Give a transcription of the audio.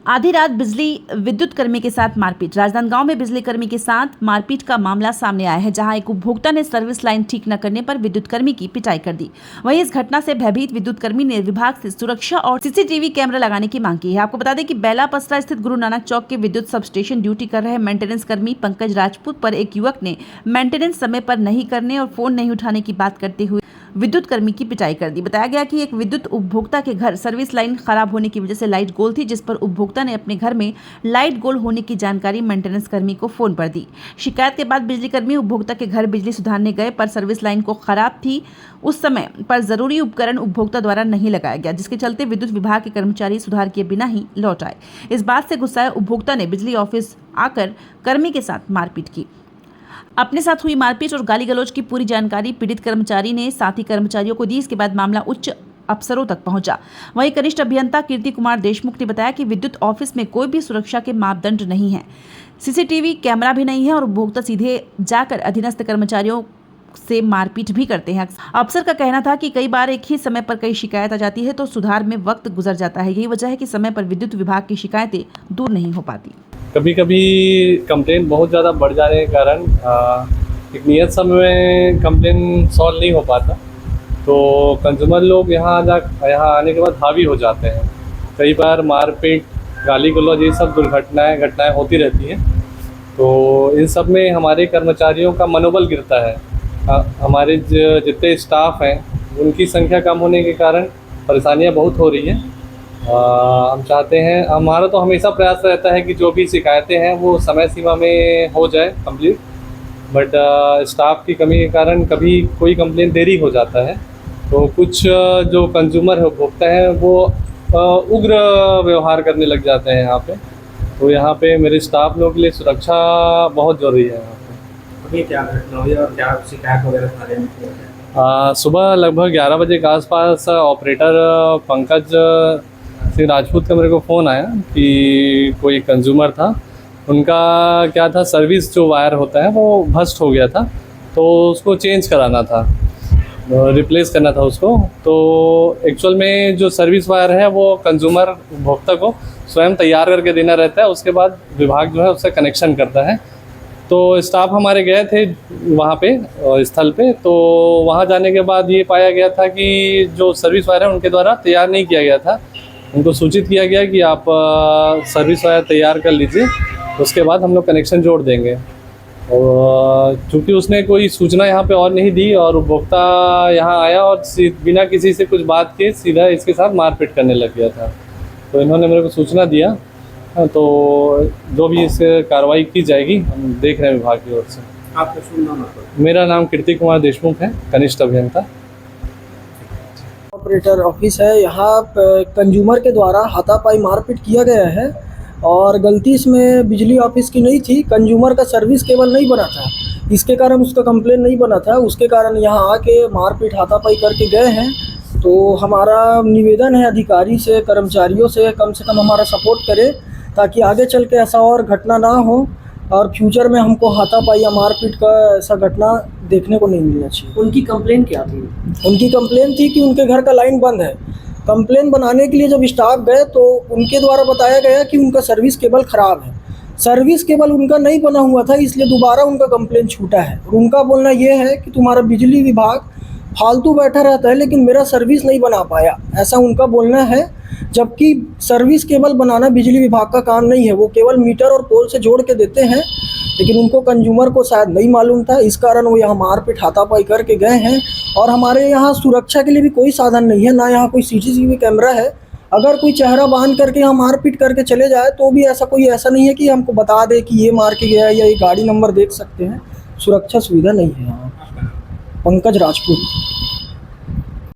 आधी रात बिजली विद्युत कर्मी के साथ मारपीट। राजनांदगांव में बिजली कर्मी के साथ मारपीट का मामला सामने आया है, जहां एक उपभोक्ता ने सर्विस लाइन ठीक न करने पर विद्युत कर्मी की पिटाई कर दी। वहीं इस घटना से भयभीत विद्युत कर्मी ने विभाग से सुरक्षा और सीसीटीवी कैमरा लगाने की मांग की है। आपको बता दें कि बेला पसरा स्थित गुरु नानक चौक के विद्युत सब स्टेशन ड्यूटी कर रहे मेंटेनेंस कर्मी पंकज राजपूत पर एक युवक ने मेंटेनेंस समय पर नहीं करने और फोन नहीं उठाने की बात करते हुए विद्युत कर्मी की पिटाई कर दी। बताया गया कि एक विद्युत उपभोक्ता के घर सर्विस लाइन खराब होने की वजह से लाइट गोल थी, जिस पर उपभोक्ता ने अपने घर में लाइट गोल होने की जानकारी मेंटेनेंस कर्मी को फोन पर दी। शिकायत के बाद बिजली कर्मी उपभोक्ता के घर बिजली सुधारने गए, पर सर्विस लाइन को खराब थी। उस समय पर जरूरी उपकरण उपभोक्ता द्वारा नहीं लगाया गया, जिसके चलते विद्युत विभाग के कर्मचारी सुधार किए बिना ही लौट आए। इस बात से गुस्साए उपभोक्ता ने बिजली ऑफिस आकर कर्मी के साथ मारपीट की। अपने साथ हुई मारपीट और गाली गलौज की पूरी जानकारी पीड़ित कर्मचारी ने साथी कर्मचारियों को दी। इसके बाद मामला उच्च अफसरों तक पहुंचा। वहीं कनिष्ठ अभियंता कीर्ति कुमार देशमुख ने बताया कि विद्युत ऑफिस में कोई भी सुरक्षा के मापदंड नहीं है, सीसीटीवी कैमरा भी नहीं है और उपभोक्ता सीधे जाकर अधीनस्थ कर्मचारियों से मारपीट भी करते हैं। अफसर का कहना था कि कई बार एक ही समय पर कई शिकायत आ जाती है, तो सुधार में वक्त गुजर जाता है। यही वजह है कि समय पर विद्युत विभाग की शिकायतें दूर नहीं हो पाती। कभी कभी कंप्लेन बहुत ज़्यादा बढ़ जाने के कारण एक नियत समय में कंप्लेन सॉल्व नहीं हो पाता, तो कंज्यूमर लोग यहाँ आने के बाद हावी हो जाते हैं। कई बार मारपीट, गाली गलौज, ये सब घटनाएं होती रहती हैं। तो इन सब में हमारे कर्मचारियों का मनोबल गिरता है। हमारे जितने स्टाफ हैं उनकी संख्या कम होने के कारण परेशानियाँ बहुत हो रही हैं। हम चाहते हैं, हमारा तो हमेशा प्रयास रहता है कि जो भी शिकायतें हैं वो समय सीमा में हो जाए कंप्लीट, बट स्टाफ की कमी के कारण कभी कोई कंप्लेन देरी हो जाता है। तो कुछ जो कंज्यूमर है, उपभोक्ता हैं, वो उग्र व्यवहार करने लग जाते हैं यहाँ पे। तो यहाँ पे मेरे स्टाफ लोगों के लिए सुरक्षा बहुत ज़रूरी है। यहाँ पे अभी क्या घटना हुई और क्या शिकायत वगैरह थाने में किया है? सुबह लगभग 11 बजे के आसपास ऑपरेटर पंकज सिंह राजपूत का मेरे को फ़ोन आया कि कोई कंज्यूमर था, उनका क्या था, सर्विस जो वायर होता है वो भस्ट हो गया था, तो उसको चेंज कराना था, रिप्लेस करना था उसको। तो एक्चुअल में जो सर्विस वायर है वो कंज्यूमर उपभोक्ता को स्वयं तैयार करके देना रहता है, उसके बाद विभाग जो है उससे कनेक्शन करता है। तो स्टाफ हमारे गए थे वहाँ पे स्थल पे, तो वहाँ जाने के बाद ये पाया गया था कि जो सर्विस वायर है उनके द्वारा तैयार नहीं किया गया था। उनको सूचित किया गया कि आप सर्विस वायर तैयार कर लीजिए, उसके बाद हम लोग कनेक्शन जोड़ देंगे। और चूँकि उसने कोई सूचना यहाँ पे और नहीं दी और उपभोक्ता यहाँ आया और बिना किसी से कुछ बात किए सीधा इसके साथ मारपीट करने लग गया था। तो इन्होंने मेरे को सूचना दिया, तो जो भी इस कार्रवाई की जाएगी हम देख रहे हैं विभाग की ओर से। आपका शुभ नाम? मेरा नाम कीर्ति कुमार देशमुख है, कनिष्ठ अभियंता। ऑपरेटर ऑफिस है। यहाँ कंज्यूमर के द्वारा हाथापाई मारपीट किया गया है और गलती इसमें बिजली ऑफिस की नहीं थी, कंज्यूमर का सर्विस केबल नहीं बना था, इसके कारण उसका कंप्लेन नहीं बना था, उसके कारण यहाँ आके मारपीट हाथापाई करके गए हैं। तो हमारा निवेदन है अधिकारी से, कर्मचारियों से कम हमारा सपोर्ट करें, ताकि आगे चल के ऐसा और घटना ना हो और फ्यूचर में हमको हाथापाई या मारपीट का ऐसा घटना देखने को नहीं मिलना चाहिए। उनकी कंप्लेन क्या थी? उनकी कंप्लेन थी कि उनके घर का लाइन बंद है। कंप्लेन बनाने के लिए जब स्टाफ गए तो उनके द्वारा बताया गया कि उनका सर्विस केबल ख़राब है। सर्विस केबल उनका नहीं बना हुआ था, इसलिए दोबारा उनका कंप्लेन छूटा है। और उनका बोलना ये है कि तुम्हारा बिजली विभाग फालतू बैठा रहता है, लेकिन मेरा सर्विस नहीं बना पाया, ऐसा उनका बोलना है। जबकि सर्विस केबल बनाना बिजली विभाग का काम नहीं है, वो केवल मीटर और पोल से जोड़ के देते हैं, लेकिन उनको कंज्यूमर को शायद नहीं मालूम था, इस कारण वो यहाँ मारपीट हाथापाई करके गए हैं। और हमारे यहाँ सुरक्षा के लिए भी कोई साधन नहीं है, ना यहाँ कोई सीसीटीवी कैमरा है। अगर कोई चेहरा बांध करके यहाँ मारपीट करके चले जाए तो भी ऐसा नहीं है कि हमको बता दे कि ये मार के गया है या ये गाड़ी नंबर देख सकते हैं। सुरक्षा सुविधा नहीं है यहाँ। पंकज राजपूत।